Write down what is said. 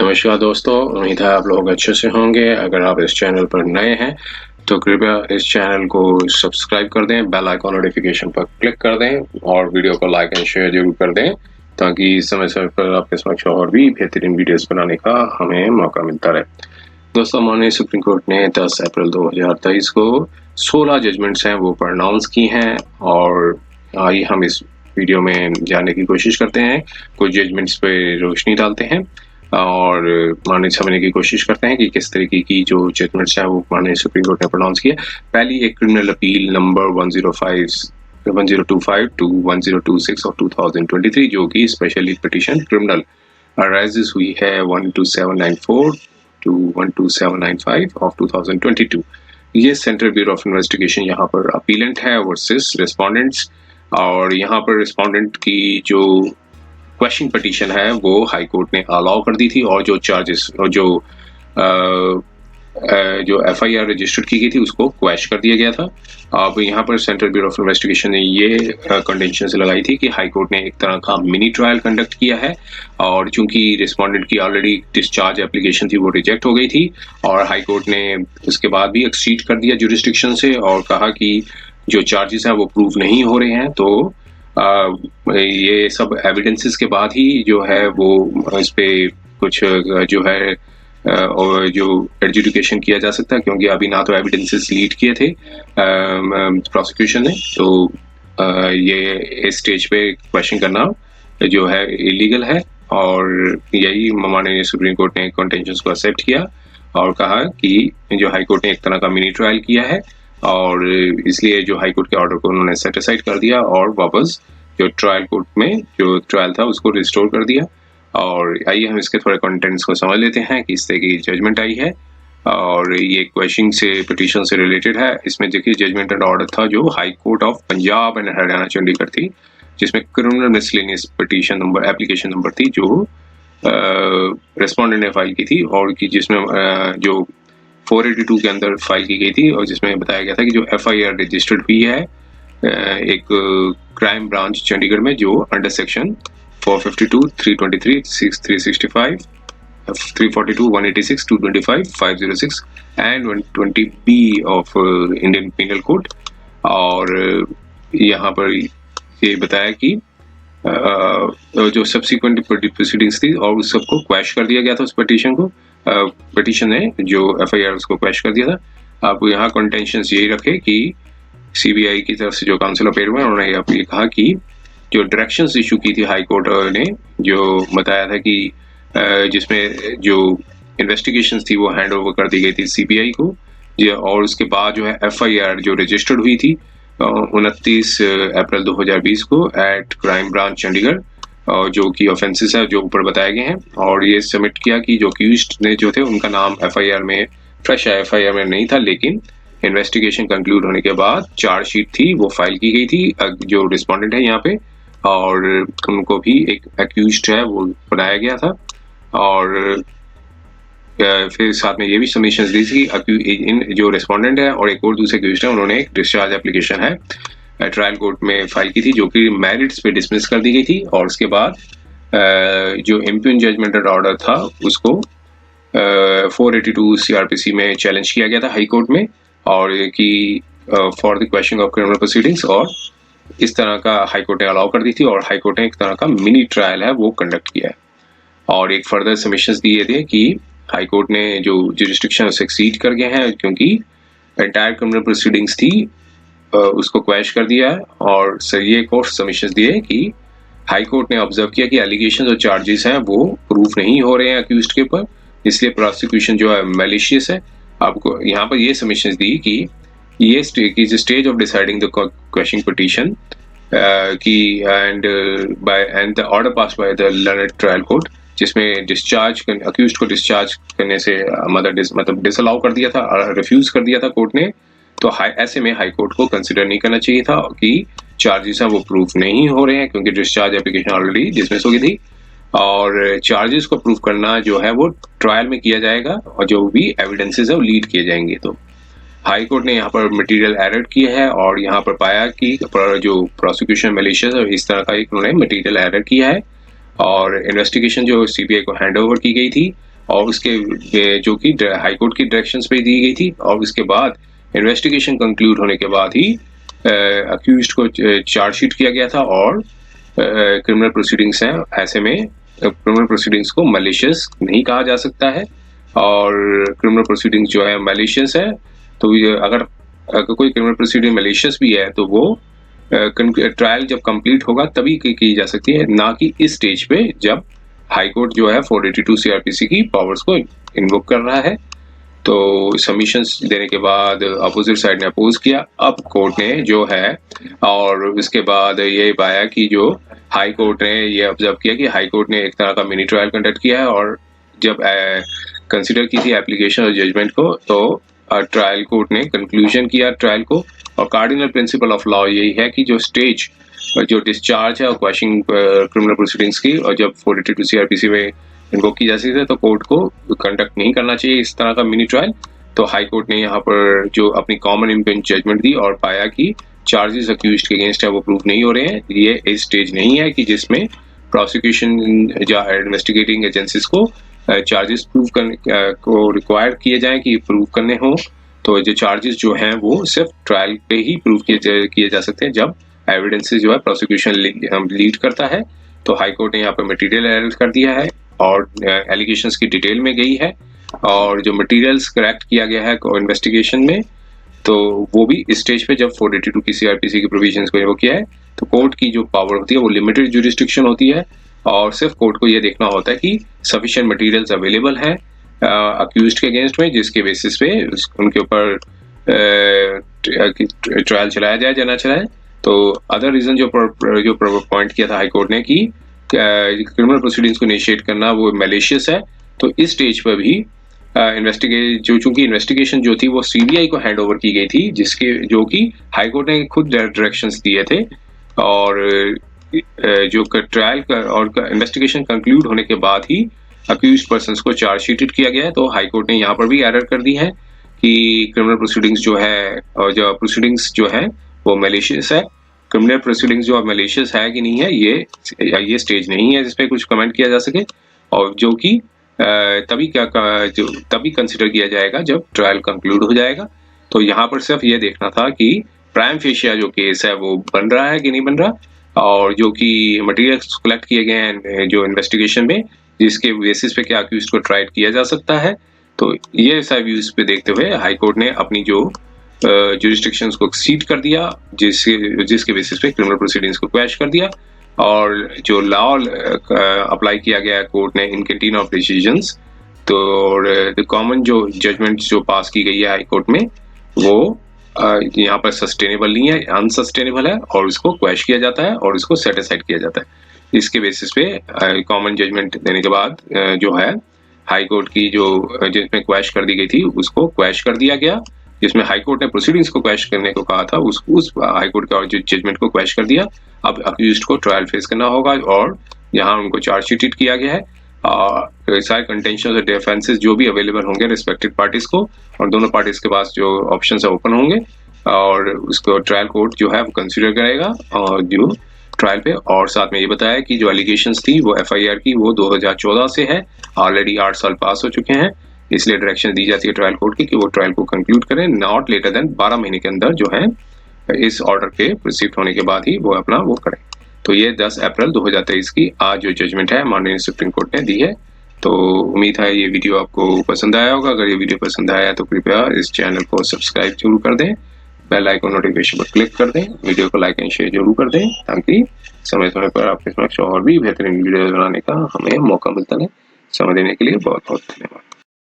नमस्कार दोस्तों, उम्मीद है आप लोग अच्छे से होंगे। अगर आप इस चैनल पर नए हैं तो कृपया इस चैनल को सब्सक्राइब कर दें, बेल आइकन नोटिफिकेशन पर क्लिक कर दें और वीडियो को लाइक एंड शेयर जरूर कर दें ताकि समय समय पर आपके समक्ष और भी बेहतरीन वीडियोस बनाने का हमें मौका मिलता रहे। दोस्तों, माननीय सुप्रीम कोर्ट ने 10 अप्रैल 2023 को 16 जजमेंट्स हैं वो प्रोनाउंस की हैं और आइए हम इस वीडियो में जानने की कोशिश करते हैं, कुछ जजमेंट्स पे रोशनी डालते हैं और माननीय समझने की कोशिश करते हैं कि किस तरीके की जो जजमेंट्स है वो माननीय सुप्रीम कोर्ट ने प्रोनाउंस किया। पहली एक criminal appeal number 1025 to 1026 of 2023 जो कि स्पेशली पिटिशन क्रिमिनल अराइजेस हुई है 12794 टू 12795 ऑफ 2022। ये सेंट्रल ब्यूरो ऑफ इन्वेस्टिगेशन यहाँ पर अपीलेंट है वर्सेस रिस्पोंडेंट्स, और यहाँ पर रिस्पोंडेंट की जो क्वेश्चन पिटीशन है वो हाई कोर्ट ने अलाउ कर दी थी और जो चार्जेस और जो एफआईआर रजिस्टर्ड की गई थी उसको क्वैश कर दिया गया था। अब यहाँ पर सेंट्रल ब्यूरो ऑफ इन्वेस्टिगेशन ने ये कंटेंशन से लगाई थी कि हाई कोर्ट ने एक तरह का मिनी ट्रायल कंडक्ट किया है और चूंकि रिस्पोंडेंट की ऑलरेडी डिस्चार्ज एप्लीकेशन थी वो रिजेक्ट हो गई थी और हाई कोर्ट ने उसके बाद भी एक्सीड कर दिया जुरिस्डिक्शन से और कहा कि जो चार्जेस हैं वो प्रूव नहीं हो रहे हैं, तो ये सब एविडेंसेस के बाद ही जो है वो इस पे कुछ जो है और जो एडजुडिकेशन किया जा सकता है, क्योंकि अभी ना तो एविडेंसेस लीड किए थे प्रोसिक्यूशन ने, तो ये इस स्टेज पे क्वेश्चन करना जो है इलीगल है और यही माननीय सुप्रीम कोर्ट ने कंटेंशंस को एक्सेप्ट किया और कहा कि जो हाई कोर्ट ने एक तरह का मिनी ट्रायल किया है और इसलिए जो हाई कोर्ट के ऑर्डर को उन्होंने सेट असाइड कर दिया और वापस जो ट्रायल कोर्ट में जो ट्रायल था उसको रिस्टोर कर दिया। और आइए हम इसके थोड़े कंटेंट्स को समझ लेते हैं कि इस तरह की जजमेंट आई है और ये क्वेश्चन से पिटीशन से रिलेटेड है। इसमें देखिए जजमेंट एंड ऑर्डर था जो high court of Punjab and Haryana Chandigarh थी, जिसमें criminal miscellaneous petition number application number थी जो रेस्पोंडेंट ने फाइल की थी और कि जिसमें जो 482 के अंदर फाइल की गई थी और जिसमें बताया गया था कि जो एफआईआर रजिस्टर्ड हुई है एक क्राइम ब्रांच चंडीगढ़ में जो under section 452, 323, 365, 342, 186, 225, 506 and 120B of Indian penal code. और यहाँ पर ये बताया कि जो सब्सिक्वेंट प्रोसीडिंग्स थी और उस सबको क्वैश कर दिया गया था, उस पिटीशन को पिटीशन ने जो एफआईआर उसको क्वैश कर दिया था। अब यहाँ कंटेंशंस यही रखे कि सीबीआई की तरफ से जो काउंसिल अपेयर हुए उन्होंने ये कहा कि जो डायरेक्शंस इशू की थी हाई कोर्ट ने, जो बताया था कि जिसमें जो इन्वेस्टिगेशंस थी वो हैंड ओवर कर दी गई थी सीबीआई को और उसके बाद जो है एफआईआर जो रजिस्टर्ड हुई थी 29 अप्रैल 2020 को एट क्राइम ब्रांच चंडीगढ़ जो कि ऑफेंसेस है जो ऊपर बताए गए हैं और ये सबमिट किया कि जो अक्यूज्ड ने जो थे उनका नाम एफआईआर में फ्रेश एफआईआर में नहीं था, लेकिन इन्वेस्टिगेशन कंक्लूड होने के बाद चार्जशीट थी वो फाइल की गई थी जो रिस्पोंडेंट है यहाँ पे और उनको भी एक अक्यूज्ड है वो बनाया गया था। और फिर साथ में ये भी सबमिशंस दी थी कि इन जो रिस्पोंडेंट है और एक और दूसरे अक्यूज्ड है उन्होंने एक डिस्चार्ज एप्लीकेशन है ट्रायल कोर्ट में फाइल की थी जो कि मेरिट्स पे डिसमिस कर दी गई थी और उसके बाद जो इम्प्यून जजमेंट ऑर्डर था उसको 482 सीआरपीसी में चैलेंज किया गया था हाई कोर्ट में और कि for the question of criminal proceedings, और इस तरह का हाई कोर्ट ने अलाउ कर दी थी और हाई कोर्ट ने एक तरह का मिनी ट्रायल है वो कंडक्ट किया है। और एक फर्दर सबमिशंस दिए थे कि हाई कोर्ट ने जो जुरिस्डिक्शन उसे एक्सीड कर गए हैं क्योंकि एंटायर क्रिमिनल प्रोसीडिंग्स थी उसको क्वैश कर दिया है। और सर ये कोर्ट सबमिशंस दिए कि हाई कोर्ट ने ऑब्जर्व किया कि एलिगेशन और चार्जेस हैं वो प्रूफ नहीं हो रहे हैं अक्यूज्ड के ऊपर, इसलिए प्रोसिक्यूशन जो है मैलिशियस है। आपको यहाँ पर ये सबमिशंस दी कि ये stage of deciding the question petition की and the order pass by the learned trial court जिसमें डिस्चार्ज अक्यूज्ड को डिस्चार्ज करने से मतलब डिसअलाउ कर दिया था, रिफ्यूज कर दिया था कोर्ट ने, तो ऐसे में हाई कोर्ट को कंसिडर नहीं करना चाहिए था कि चार्जेस हैं वो प्रूफ नहीं हो रहे हैं क्योंकि डिस्चार्ज एप्लीकेशन ऑलरेडी डिसमिस हो गई थी और चार्जेस को प्रूफ करना जो है वो ट्रायल में किया जाएगा और जो भी एविडेंसेस है वो लीड किए जाएंगे। तो हाई कोर्ट ने यहाँ पर मटेरियल एरर किया है और यहाँ पर पाया कि जो प्रोसिक्यूशन मैलिशियस है इस तरह का एक उन्होंने मटेरियल एरर किया है और इन्वेस्टिगेशन जो सीबीआई को हैंड ओवर की गई थी और उसके जो कि हाई कोर्ट की डायरेक्शंस पे दी गई थी, और उसके बाद इन्वेस्टिगेशन कंक्लूड होने के बाद ही अक्यूज्ड को चार्जशीट किया गया था और क्रिमिनल प्रोसीडिंग्स हैं। ऐसे में क्रिमिनल प्रोसीडिंग्स को मैलिशियस नहीं कहा जा सकता है, और क्रिमिनल प्रोसीडिंग्स जो है मैलिशियस है तो अगर कोई क्रिमिनल प्रोसीडिंग मैलिशियस भी है तो वो ट्रायल जब कंप्लीट होगा तभी की जा सकती है, ना कि इस स्टेज पे जब हाई कोर्ट जो है 482 सीआरपीसी की पावर्स को इन्वोक कर रहा है। तो सबमिशंस देने के बाद अपोजिट साइड ने अपोज किया। अब कोर्ट ने जो है, और उसके बाद ये पाया कि जो हाई कोर्ट ने ये ऑब्जर्व किया कि हाई कोर्ट ने एक तरह का मिनी ट्रायल कंडक्ट किया है, और जब कंसिडर की थी एप्लीकेशन और जजमेंट को, तो ट्रायल कोर्ट ने कंक्लूजन किया ट्रायल को। और कार्डिनल प्रिंसिपल ऑफ लॉ यही है कि जो स्टेज जो डिस्चार्ज है और क्वेश्चनिंग क्रिमिनल प्रोसीडिंग्स की, और जब 482 सीआरपीसी में इनको की जा सकती है तो कोर्ट को कंडक्ट नहीं करना चाहिए इस तरह का मिनी ट्रायल। तो हाई कोर्ट ने यहाँ पर जो अपनी कॉमन इन बेंच जजमेंट दी और पाया कि चार्जेस अक्यूज्ड के अगेंस्ट है वो प्रूव नहीं हो रहे हैं। ये इस स्टेज नहीं है कि जिसमें प्रोसिक्यूशन या इन्वेस्टिगेटिंग एजेंसीज को चार्जेस प्रूव करने को रिक्वायर किए जाएं कि प्रूव करने हो। तो जो चार्जेस जो हैं वो सिर्फ ट्रायल पे ही प्रूव किए जा सकते हैं जब एविडेंस जो है प्रोसिक्यूशन लीड करता है। तो हाई कोर्ट ने यहाँ पर मटेरियल एरर कर दिया है और एलिगेशंस की डिटेल में गई है, और जो मटेरियल्स करेक्ट किया गया है इन्वेस्टिगेशन में, तो वो भी इस स्टेज पे जब 482 की सीआरपीसी की प्रोविजंस को इन्वोक किया है। तो कोर्ट की जो पावर होती है वो लिमिटेड ज्यूरिसडिक्शन होती है, और सिर्फ कोर्ट को ये देखना होता है कि सफिशिएंट मटेरियल्स अवेलेबल हैं अक्यूज्ड के अगेंस्ट में, जिसके बेसिस पे उनके ऊपर ट्रायल चलाया जाए या ना चलाए। तो अदर रीजन जो पॉइंट किया था हाई कोर्ट ने कि क्रिमिनल प्रोसीडिंग्स को इनिशिएट करना वो मैलिशियस है। तो इस स्टेज पर भी चूंकि इन्वेस्टिगेशन जो थी वो सीबीआई को हैंड ओवर की गई थी, जिसके जो कि हाई कोर्ट ने खुद डायरेक्शंस दिए थे, और जो ट्रायल और इन्वेस्टिगेशन कंक्लूड होने के बाद ही अक्यूज्ड पर्संस को चार्जशीटेड किया गया है। तो हाई कोर्ट ने यहाँ पर भी एरर कर दी है कि क्रिमिनल प्रोसीडिंग्स जो है, और जो प्रोसीडिंग्स जो है वो मैलिशियस है। क्रिमिनल प्रोसीडिंग्स जो मैलिशियस है कि नहीं है, ये स्टेज नहीं है जिसपे कुछ कमेंट किया जा सके, और जो कि तभी कंसिडर किया जाएगा जब ट्रायल कंक्लूड हो जाएगा। तो यहाँ पर सिर्फ ये देखना था कि प्राइम फेशिया जो केस है वो बन रहा है कि नहीं बन रहा, और जो कि मटेरियल्स कलेक्ट किए गए हैं जो इन्वेस्टिगेशन में, जिसके बेसिस पे क्या अक्यूज्ड को ट्राई किया जा सकता है। तो ये सब व्यूज पे देखते हुए हाई कोर्ट ने अपनी जो ज्यूरिसडिक्शंस को एक्सीड कर दिया, जिसके बेसिस पे क्रिमिनल प्रोसीडिंग्स को क्वैश कर दिया, और जो लॉ अप्लाई किया गया है कोर्ट ने इन कैंटीन ऑफ डिसीजंस। तो कॉमन जो जजमेंट जो पास की गई है हाई कोर्ट में वो यहाँ पर सस्टेनेबल नहीं है, अनसस्टेनेबल है, और उसको क्वैश किया जाता है और उसको सेट असाइड किया जाता है। इसके बेसिस पे कॉमन जजमेंट देने के बाद जो है हाई कोर्ट की जो जिसमें क्वैश कर दी गई थी उसको क्वैश कर दिया गया, जिसमें हाई कोर्ट ने प्रोसीडिंग्स को क्वैश करने को कहा था उस हाई कोर्ट का जो जजमेंट को क्वैश कर दिया। अब अक्यूज्ड को ट्रायल फेस करना होगा, और यहाँ उनको चार्जशीटेड किया गया है। सारे कंटेंशन और डिफेंसेस जो भी अवेलेबल होंगे रिस्पेक्टेड पार्टीज को, और दोनों पार्टीज के पास जो ऑप्शंस है ओपन होंगे, और उसको ट्रायल कोर्ट जो है वो कंसिडर करेगा और जो ट्रायल पे। और साथ में ये बताया कि जो एलिगेशंस थी वो एफआईआर की वो 2014 से है, ऑलरेडी 8 साल पास हो चुके हैं, इसलिए डायरेक्शन दी जाती है ट्रायल कोर्ट की कि वो ट्रायल को कंक्लूड करें नॉट लेटर देन 12 महीने के अंदर, जो है इस ऑर्डर के रिसीव होने के बाद ही वो अपना वो करें। तो ये 10 अप्रैल 2023 की आज जो जजमेंट है माननीय सुप्रीम कोर्ट ने दी है। तो उम्मीद है ये वीडियो आपको पसंद आया होगा। अगर ये वीडियो पसंद आया तो कृपया इस चैनल को सब्सक्राइब जरूर कर दें, बेल आइकन नोटिफिकेशन पर क्लिक कर दें, वीडियो को लाइक एंड शेयर जरूर कर दें, ताकि समय समय पर आपके समक्ष और भी बेहतरीन वीडियो बनाने का हमें मौका मिलता है। समय देने के लिए बहुत बहुत धन्यवाद।